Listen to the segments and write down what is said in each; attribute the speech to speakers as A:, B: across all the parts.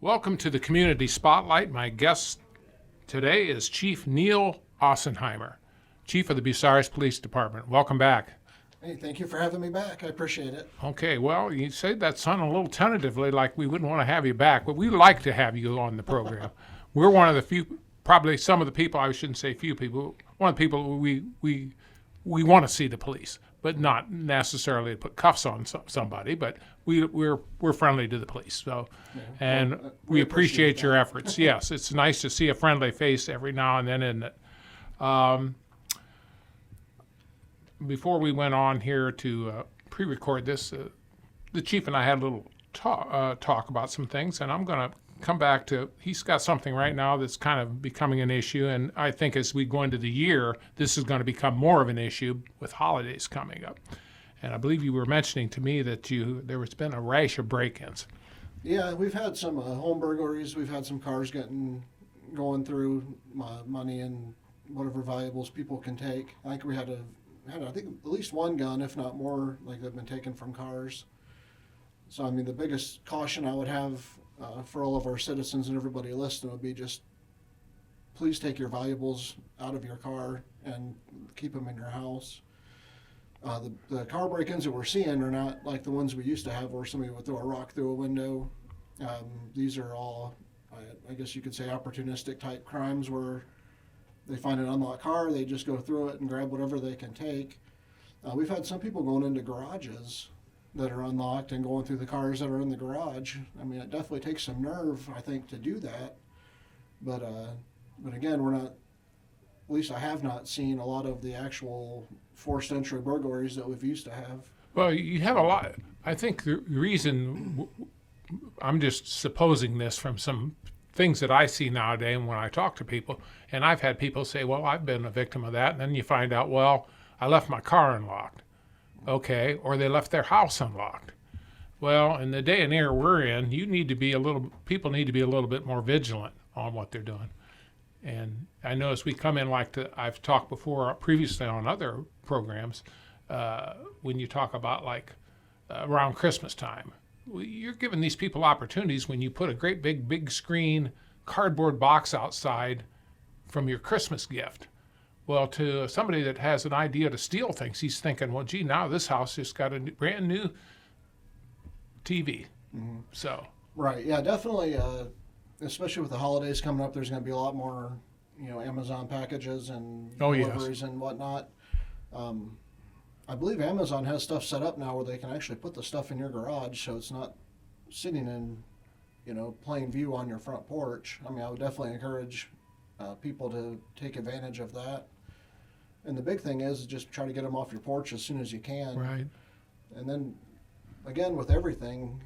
A: Welcome to the Community Spotlight. My guest today is Chief Neil Assenheimer, Chief of the Bucyrus Police Department. Welcome back.
B: Hey, thank you for having me back. I appreciate it.
A: Okay, well, you said that sounded a little tentatively like we wouldn't want to have you back, but we'd like to have you on the program. We're one of the few, probably some of the people, I shouldn't say few people, one of the people we want to see the police, but not necessarily to put cuffs on somebody, but we're friendly to the police. So, and we appreciate your efforts. Yes, it's nice to see a friendly face every now and then, isn't it? Before we went on here to pre-record this, the chief and I had a little talk about some things, and I'm going to come back to, he's got something right now that's kind of becoming an issue, and I think as we go into the year, this is going to become more of an issue with holidays coming up. And I believe you were mentioning to me that there has been a rash of break-ins.
B: Yeah, we've had some home burglaries. We've had some cars going through money and whatever valuables people can take. I think we had I think at least one gun, if not more, like they've been taken from cars. So I mean, the biggest caution I would have for all of our citizens and everybody listening would be just please take your valuables out of your car and keep them in your house. The car break-ins that we're seeing are not like the ones we used to have where somebody would throw a rock through a window. These are all, I guess you could say, opportunistic type crimes where they find an unlocked car, they just go through it and grab whatever they can take. We've had some people going into garages that are unlocked and going through the cars that are in the garage. I mean, it definitely takes some nerve, I think, to do that. But again, we're not, at least I have not seen a lot of the actual forced entry burglaries that we've used to have.
A: Well, you have a lot. I think the reason, I'm just supposing this from some things that I see nowadays when I talk to people, and I've had people say, well, I've been a victim of that, and then you find out, well, I left my car unlocked. Okay, or they left their house unlocked. Well, in the day and era we're in, people need to be a little bit more vigilant on what they're doing. And I know as we come in, I've talked before previously on other programs, when you talk about around Christmas time, you're giving these people opportunities when you put a great big screen cardboard box outside from your Christmas gift. Well, to somebody that has an idea to steal things, he's thinking, well, gee, now this house just got a brand new TV. Mm-hmm. So. Right.
B: Yeah, definitely. Especially with the holidays coming up, there's going to be a lot more, Amazon packages and deliveries and whatnot. I believe Amazon has stuff set up now where they can actually put the stuff in your garage, so it's not sitting in, plain view on your front porch. I mean, I would definitely encourage people to take advantage of that. And the big thing is just try to get them off your porch as soon as you can.
A: Right.
B: And then, again, with everything,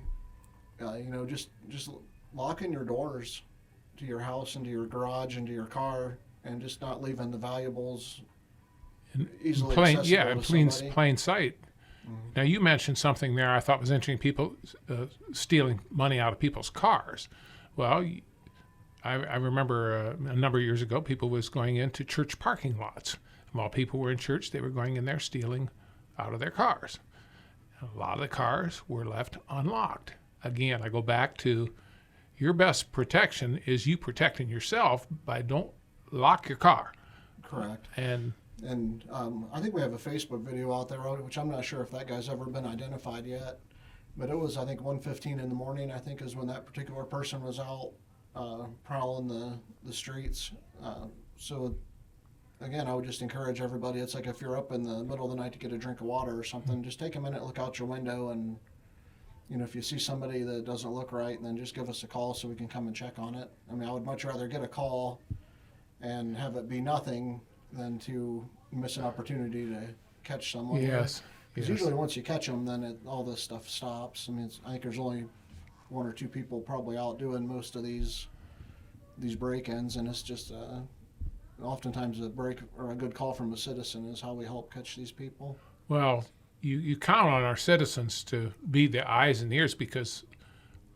B: just locking your doors to your house and to your garage and to your car, and just not leaving the valuables easily accessible to
A: plain sight. Mm-hmm. Now, you mentioned something there I thought was interesting, people stealing money out of people's cars. Well, I remember a number of years ago, people was going into church parking lots. And while people were in church, they were going in there stealing out of their cars. A lot of the cars were left unlocked. Again, I go back to your best protection is you protecting yourself by don't lock your car.
B: Correct.
A: And
B: I think we have a Facebook video out there, which I'm not sure if that guy's ever been identified yet. But it was, I think, 1:15 in the morning, I think, is when that particular person was out prowling the streets. So, again, I would just encourage everybody. It's like if you're up in the middle of the night to get a drink of water or something, just take a minute, look out your window, and if you see somebody that doesn't look right, then just give us a call so we can come and check on it. I mean, I would much rather get a call and have it be nothing than to miss an opportunity to catch someone.
A: Yes.
B: Because usually once you catch them, then all this stuff stops. I mean, I think there's only one or two people probably out doing most of these break-ins, and it's just oftentimes a break or a good call from a citizen is how we help catch these people.
A: Well, you count on our citizens to be the eyes and ears because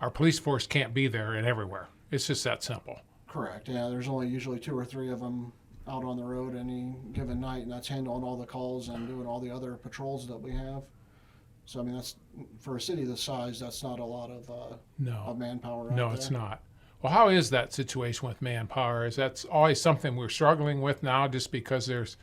A: our police force can't be there and everywhere. It's just that simple.
B: Correct. Yeah, there's only usually 2 or 3 of them out on the road any given night, and that's handling all the calls and doing all the other patrols that we have. So I mean, that's for a city this size, that's not a lot of
A: No,
B: manpower.
A: no,
B: out
A: it's
B: there.
A: not. Well, how is that situation with manpower? Is that's always something we're struggling with now, just because there's,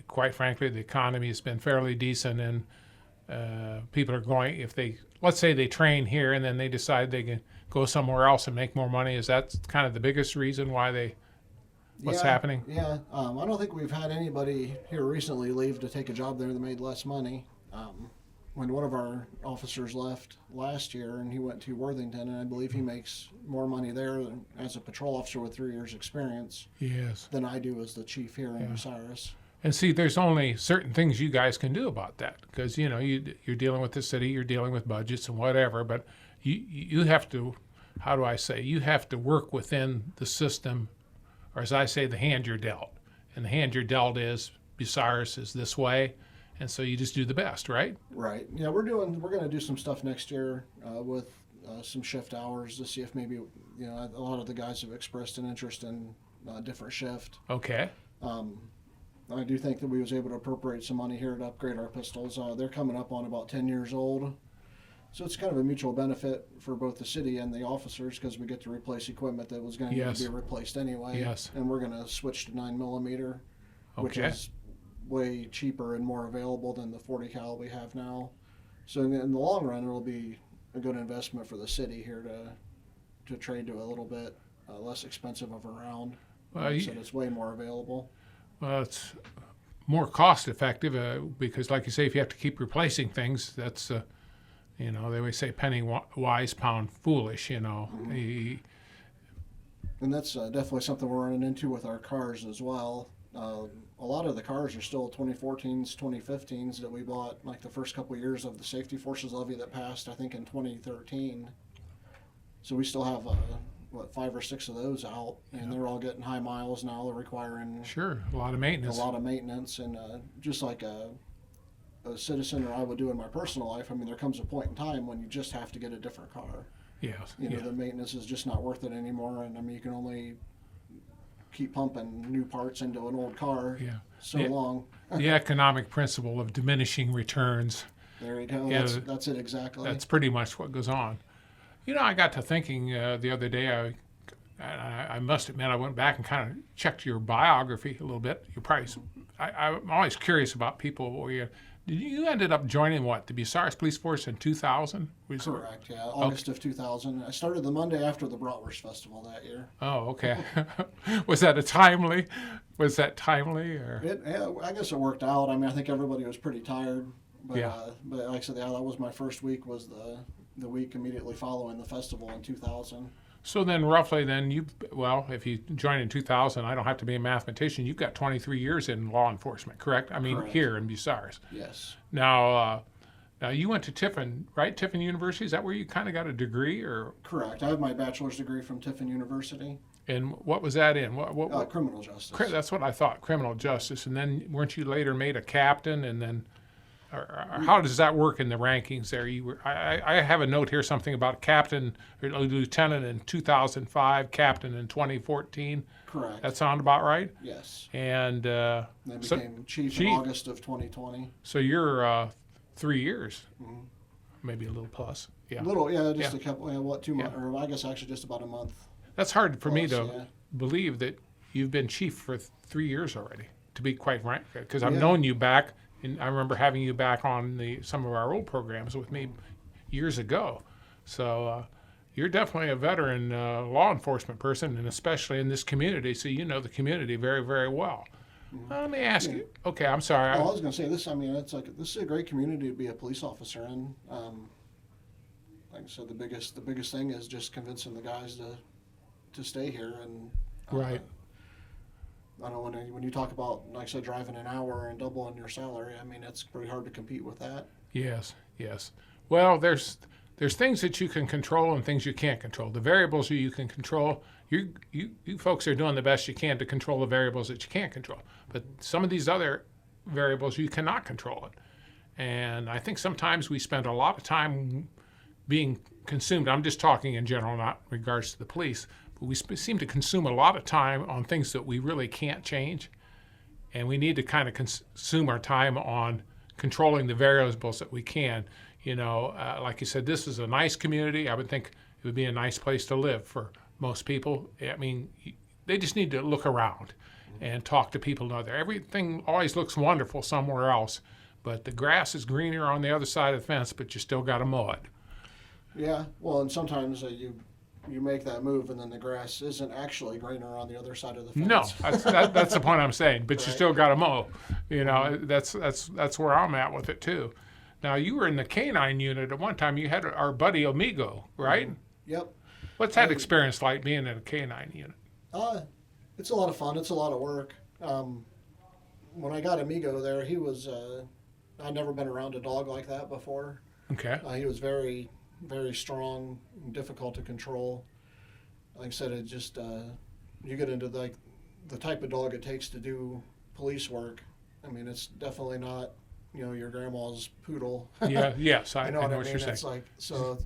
A: quite frankly, the economy has been fairly decent, and people are going, if they, let's say they train here and then they decide they can go somewhere else and make more money. Is that kind of the biggest reason why what's
B: Yeah,
A: happening?
B: Yeah, I don't think we've had anybody here recently leave to take a job there that made less money. When one of our officers left last year and he went to Worthington, and I believe he makes more money there as a patrol officer with 3 years experience
A: Yes.
B: than I do as the chief here in Bucyrus.
A: And see, there's only certain things you guys can do about that, because you're dealing with the city, you're dealing with budgets and whatever. But you have to, how do I say? You have to work within the system, or as I say, the hand you're dealt. And the hand you're dealt is Bucyrus is this way, and so you just do the best, right?
B: Right. Yeah, we're going to do some stuff next year with some shift hours to see if maybe a lot of the guys have expressed an interest in a different shift.
A: Okay.
B: I do think that we was able to appropriate some money here to upgrade our pistols. They're coming up on about 10 years old. So it's kind of a mutual benefit for both the city and the officers, because we get to replace equipment that was going to need
A: Yes.
B: to be replaced anyway.
A: Yes.
B: And we're going to switch to 9mm, which
A: Okay.
B: is way cheaper and more available than the 40 cal we have now. So in the long run, it'll be a good investment for the city here to trade to a little bit less expensive of a round.
A: Well,
B: So it's way more available.
A: Well, it's more cost effective because, like you say, if you have to keep replacing things, that's, they always say penny wise, pound foolish,
B: And that's definitely something we're running into with our cars as well. A lot of the cars are still 2014s, 2015s that we bought like the first couple of years of the safety forces levy that passed, I think, in 2013. So we still have 5 or 6 of those out, and they're all getting high miles now. They're requiring
A: sure, a lot of
B: a
A: maintenance.
B: lot of maintenance, and just like a citizen or I would do in my personal life. I mean, there comes a point in time when you just have to get a different car.
A: Yes.
B: The maintenance is just not worth it anymore, and I mean, you can only keep pumping new parts into an old car
A: Yeah.
B: so
A: Yeah.
B: long.
A: The economic principle of diminishing returns.
B: There you go.
A: Yeah,
B: That's it exactly.
A: That's pretty much what goes on. I got to thinking the other day, I must admit, I went back and kind of checked your biography a little bit. I'm always curious about people. You ended up joining the Bucyrus Police Force in 2000?
B: Correct, yeah. August of 2000. I started the Monday after the Bratwurst Festival that year.
A: Oh, okay. Was that timely, or?
B: I guess it worked out. I mean, I think everybody was pretty tired. But,
A: Yeah.
B: But like I said, that was my first week, was the week immediately following the festival in 2000.
A: So then roughly if you joined in 2000, I don't have to be a mathematician, you've got 23 years in law enforcement, correct? I mean,
B: Correct.
A: here in Bucyrus.
B: Yes.
A: Now you went to Tiffin, right? Tiffin University, is that where you kind of got a degree, or?
B: Correct. I have my bachelor's degree from Tiffin University.
A: And what was that in? What
B: Criminal justice.
A: That's what I thought, criminal justice. And then weren't you later made a captain, and then or how does that work in the rankings there? I have a note here, something about captain or lieutenant in 2005, captain in 2014.
B: Correct.
A: That sound about right?
B: Yes.
A: And
B: I became chief in August of 2020.
A: So you're 3 years, maybe a little plus. Yeah.
B: Just a couple, 2 months, or I guess actually just about a month.
A: That's hard for me
B: Plus,
A: to believe that you've been chief for 3 years already, to be quite frank, because I've
B: Yeah.
A: known you back, and I remember having you back on some of our old programs with me years ago. So you're definitely a veteran law enforcement person, and especially in this community, so you know the community very, very well. Let me ask you. Okay, I'm sorry.
B: I was going to say this. I mean, this is a great community to be a police officer in. Like I said, the biggest thing is just convincing the guys to stay here. And
A: Right.
B: I know when you talk about, like I said, driving an hour and doubling your salary. I mean, it's pretty hard to compete with that.
A: Yes. Well, there's things that you can control and things you can't control. The variables you can control, you folks are doing the best you can to control the variables that you can't control. But some of these other variables, you cannot control it. And I think sometimes we spend a lot of time being consumed. I'm just talking in general, not in regards to the police. But we seem to consume a lot of time on things that we really can't change. And we need to kind of consume our time on controlling the variables that we can. Like you said, this is a nice community. I would think it would be a nice place to live for most people. I mean, they just need to look around and talk to people out there. Everything always looks wonderful somewhere else, but the grass is greener on the other side of the fence, but you still got to mow it.
B: Yeah, well, and sometimes you make that move, and then the grass isn't actually greener on the other side of the fence.
A: No, that's the point I'm saying. But
B: Right.
A: you still got to mow. That's where I'm at with it too. Now you were in the canine unit at one time. You had our buddy Amigo, right?
B: Yep.
A: What's that experience like being in a canine unit?
B: It's a lot of fun. It's a lot of work. When I got Amigo there, he was I'd never been around a dog like that before.
A: Okay.
B: He was very, very strong, difficult to control. Like I said, it just you get into the type of dog it takes to do police work. I mean, it's definitely not your grandma's poodle.
A: Yeah. Yes, I
B: You
A: know
B: know
A: what you're saying.
B: It's like, so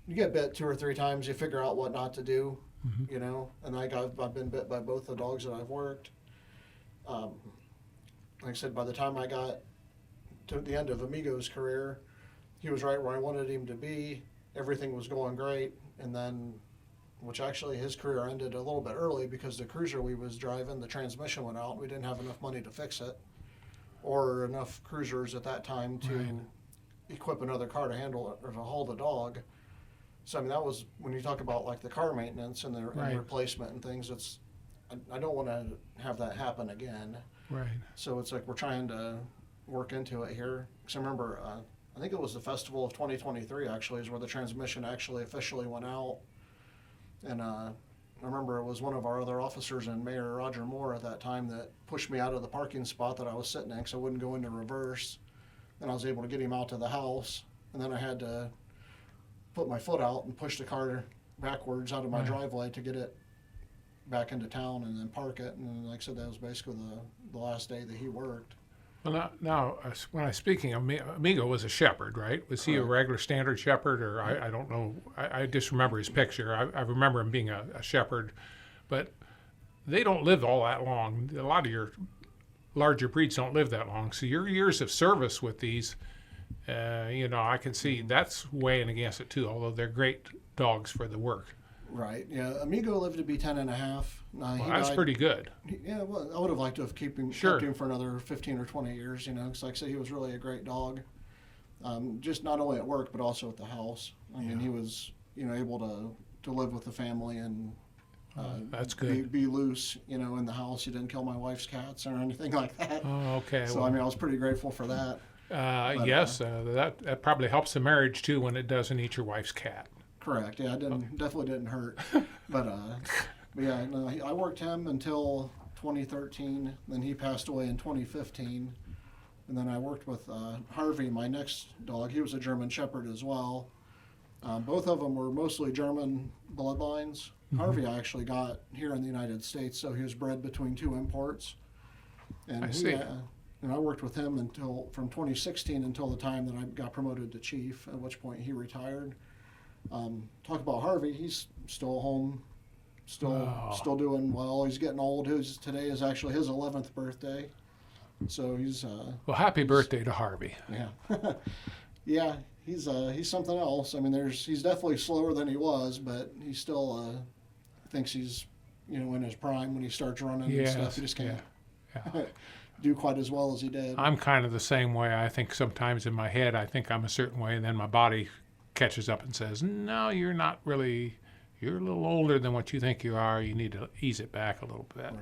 B: you get bit 2 or 3 times, you figure out what not to do.
A: Mm-hmm.
B: And I've been bit by both the dogs that I've worked. Like I said, by the time I got to the end of Amigo's career, he was right where I wanted him to be. Everything was going great, and then, which actually his career ended a little bit early because the cruiser we was driving, the transmission went out. We didn't have enough money to fix it, or enough cruisers at that time to
A: Right.
B: equip another car to handle it or to haul the dog. So I mean, that was when you talk about like the car maintenance and the
A: Right.
B: replacement and things. I don't want to have that happen again.
A: Right.
B: So it's like we're trying to work into it here. Because I remember, I think it was the festival of 2023 actually is where the transmission actually officially went out. And I remember it was one of our other officers and Mayor Roger Moore at that time that pushed me out of the parking spot that I was sitting in because I wouldn't go into reverse. And I was able to get him out to the house. And then I had to put my foot out and push the car backwards out of my
A: Right.
B: driveway to get it back into town and then park it. And like I said, that was basically the last day that he worked.
A: Well, now when I'm speaking, Amigo was a shepherd, right? Was he a
B: Correct.
A: regular standard shepherd, or I don't know? I just remember his picture. I remember him being a shepherd, but they don't live all that long. A lot of your larger breeds don't live that long. So your years of service with these, I can see that's weighing against it too, although they're great dogs for the work.
B: Right. Yeah. Amigo lived to be 10 and a half.
A: Well,
B: He
A: that's
B: died-
A: pretty good.
B: Yeah. Well, I would have liked to have kept
A: Sure.
B: him for another 15 or 20 years, because like I said, he was really a great dog. Just not only at work, but also at the house. I mean, he was, able to live with the family and
A: That's good.
B: be loose, in the house. He didn't kill my wife's cats or anything like that.
A: Oh, okay.
B: So,
A: well,
B: I mean, I was pretty grateful for that.
A: yes, that probably helps the marriage too when it doesn't eat your wife's cat.
B: Correct. Yeah, definitely didn't hurt. But yeah, no, I worked him until 2013. Then he passed away in 2015. And then I worked with Harvey, my next dog. He was a German Shepherd as well. Both of them were mostly German bloodlines. Harvey I actually got here in the United States, so he was bred between 2 imports. And
A: I see.
B: And I worked with him from 2016 until the time that I got promoted to chief, at which point he retired. Talk about Harvey, he's still home, still doing well. He's getting old. Today is actually his 11th birthday, so he's
A: Well, happy birthday to Harvey.
B: yeah, yeah. He's something else. I mean, he's definitely slower than he was, but he still thinks he's in his prime when he starts running and stuff. He just can't
A: Yeah.
B: do quite as well as he did.
A: I'm kind of the same way. I think sometimes in my head I think I'm a certain way, and then my body catches up and says, "No, you're not really. You're a little older than what you think you are. You need to ease it back a little bit."
B: Right.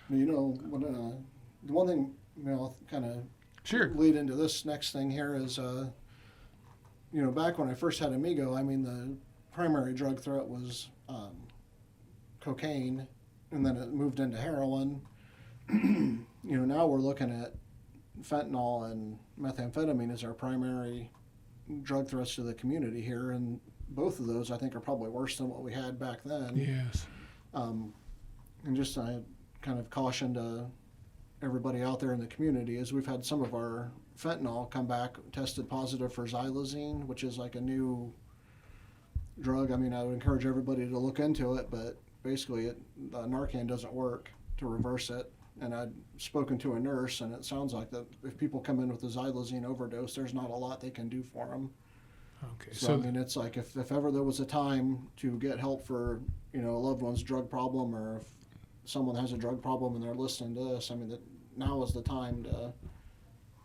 B: When the one thing I'll kind of
A: Sure.
B: lead into this next thing here is, back when I first had Amigo, I mean, the primary drug threat was cocaine, and then it moved into heroin. Now we're looking at fentanyl and methamphetamine as our primary drug threats to the community here, and both of those I think are probably worse than what we had back then.
A: Yes.
B: And just I kind of caution to everybody out there in the community is we've had some of our fentanyl come back tested positive for Xylazine, which is like a new drug. I mean, I would encourage everybody to look into it, but basically Narcan doesn't work to reverse it. And I'd spoken to a nurse, and it sounds like that if people come in with a xylazine overdose, there's not a lot they can do for them.
A: Okay.
B: So I mean, it's like if ever there was a time to get help for a loved one's drug problem, or if someone has a drug problem and they're listening to this, I mean, that now is the time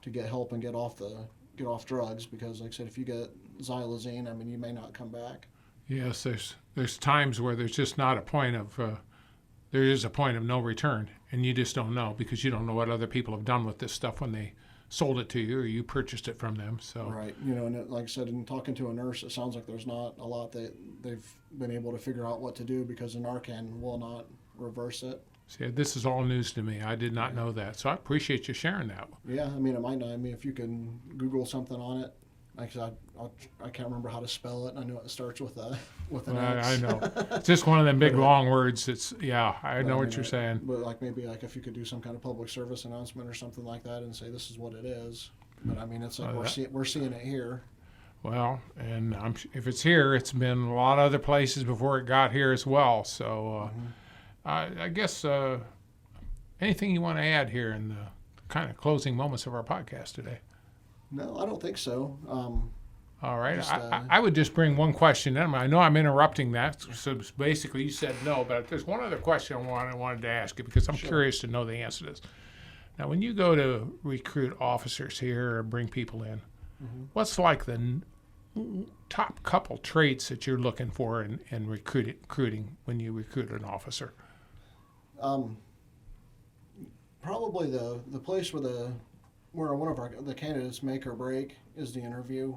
B: to get help and get off drugs, because like I said, if you get xylazine, I mean, you may not come back.
A: Yes, there's times where there's just not a point of there is a point of no return, and you just don't know, because you don't know what other people have done with this stuff when they sold it to you or you purchased it from them. So
B: right, and like I said, in talking to a nurse, it sounds like there's not a lot that they've been able to figure out what to do, because the Narcan will not reverse it.
A: See, this is all news to me. I did not know that, so I appreciate you sharing that.
B: Yeah, I mean, it might not. I mean, if you can Google something on it, like I said, I can't remember how to spell it. I know it starts with an X.
A: I know. It's just one of them big long words. I know what you're saying.
B: But like maybe like if you could do some kind of public service announcement or something like that and say this is what it is. But I mean, it's like we're seeing it here.
A: Well, and if it's here, it's been a lot of other places before it got here as well. So I guess anything you want to add here in the kind of closing moments of our podcast today?
B: No, I don't think so.
A: All right. I would just bring one question in. I know I'm interrupting that. So basically you said no, but there's one other question I wanted to ask you, because I'm curious to know the answer to this. Now, when you go to recruit officers here or bring people in, what's like the top couple traits that you're looking for in recruiting when you recruit an officer?
B: Probably the place where one of the candidates make or break is the interview.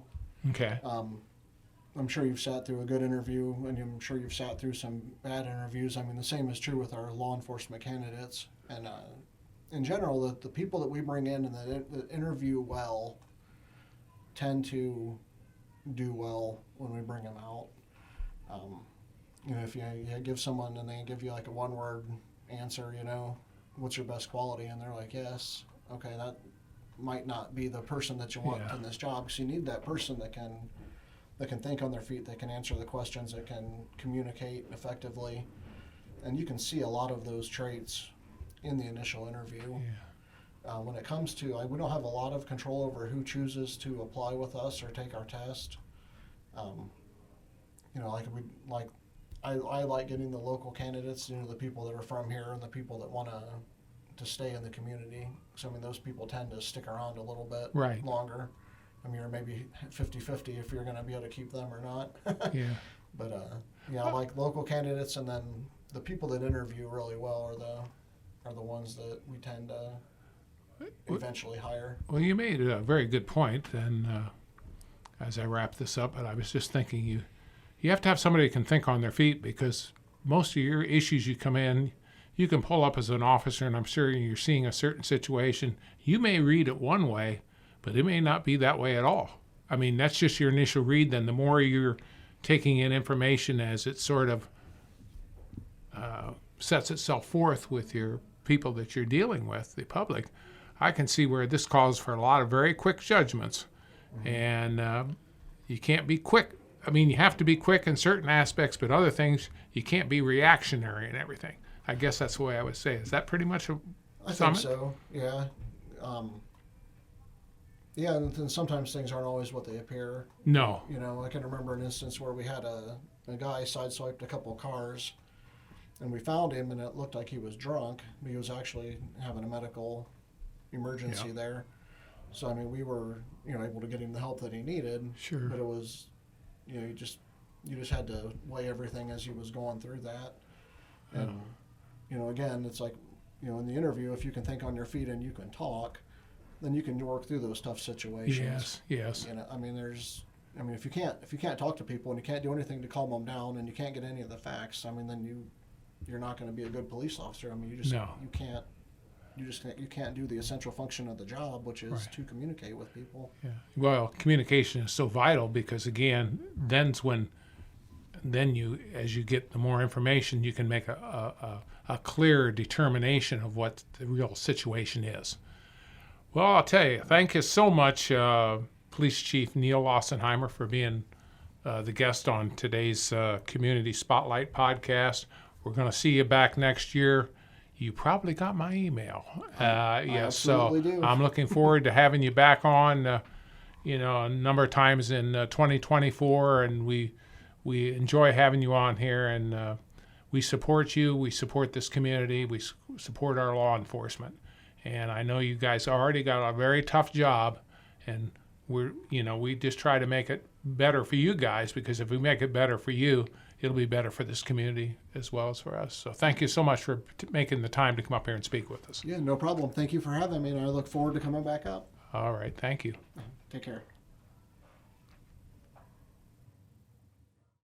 A: Okay.
B: I'm sure you've sat through a good interview, and I'm sure you've sat through some bad interviews. I mean, the same is true with our law enforcement candidates. And in general, the people that we bring in and that interview well tend to do well when we bring them out. If you give someone and they give you like a one-word answer, what's your best quality? And they're like, yes. Okay, that might not be the person that you want in this job, because you need that person that can think on their feet, that can answer the questions, that can communicate effectively. And you can see a lot of those traits in the initial interview. When it comes to, we don't have a lot of control over who chooses to apply with us or take our test. I like getting the local candidates, the people that are from here and the people that want to stay in the community. So, I mean, those people tend to stick around a little bit longer. I mean, or maybe 50-50 if you're going to be able to keep them or not. But, I like local candidates, and then the people that interview really well are the ones that we tend to eventually hire.
A: Well, you made a very good point, and as I wrap this up, but I was just thinking you have to have somebody who can think on their feet, because most of your issues you come in, you can pull up as an officer, and I'm sure you're seeing a certain situation. You may read it one way, but it may not be that way at all. I mean, that's just your initial read. Then the more you're taking in information as it sort of sets itself forth with your people that you're dealing with, the public, I can see where this calls for a lot of very quick judgments. And you can't be quick. I mean, you have to be quick in certain aspects, but other things, you can't be reactionary and everything. I guess that's the way I would say it. Is that pretty much a
B: I
A: summit?
B: think so, yeah. And then sometimes things aren't always what they appear.
A: No.
B: I can remember an instance where we had a guy sideswiped a couple of cars, and we found him, and it looked like he was drunk, but he was actually having a medical emergency there. So, I mean, we were, able to get him the help that he needed.
A: Sure.
B: But it was, you just had to weigh everything as he was going through that. And, again, it's like, in the interview, if you can think on your feet and you can talk, then you can work through those tough situations.
A: Yes.
B: I mean, if you can't talk to people and you can't do anything to calm them down and you can't get any of the facts, I mean, then you're not going to be a good police officer. I mean, you can't do the essential function of the job, which is to communicate with people.
A: Yeah. Well, communication is so vital, because again, then you, as you get the more information, you can make a clear determination of what the real situation is. Well, I'll tell you, thank you so much, Police Chief Neil Assenheimer, for being the guest on today's Community Spotlight podcast. We're going to see you back next year. you probably got my email. Yes,
B: absolutely
A: so
B: do.
A: I'm looking forward to having you back on, a number of times in 2024, and we enjoy having you on here, and we support you. We support this community. We support our law enforcement, and I know you guys already got a very tough job, and we just try to make it better for you guys, because if we make it better for you, it'll be better for this community as well as for us. So thank you so much for making the time to come up here and speak with us.
B: Yeah, no problem. Thank you for having me, and I look forward to coming back up.
A: All right, thank you.
B: Take care.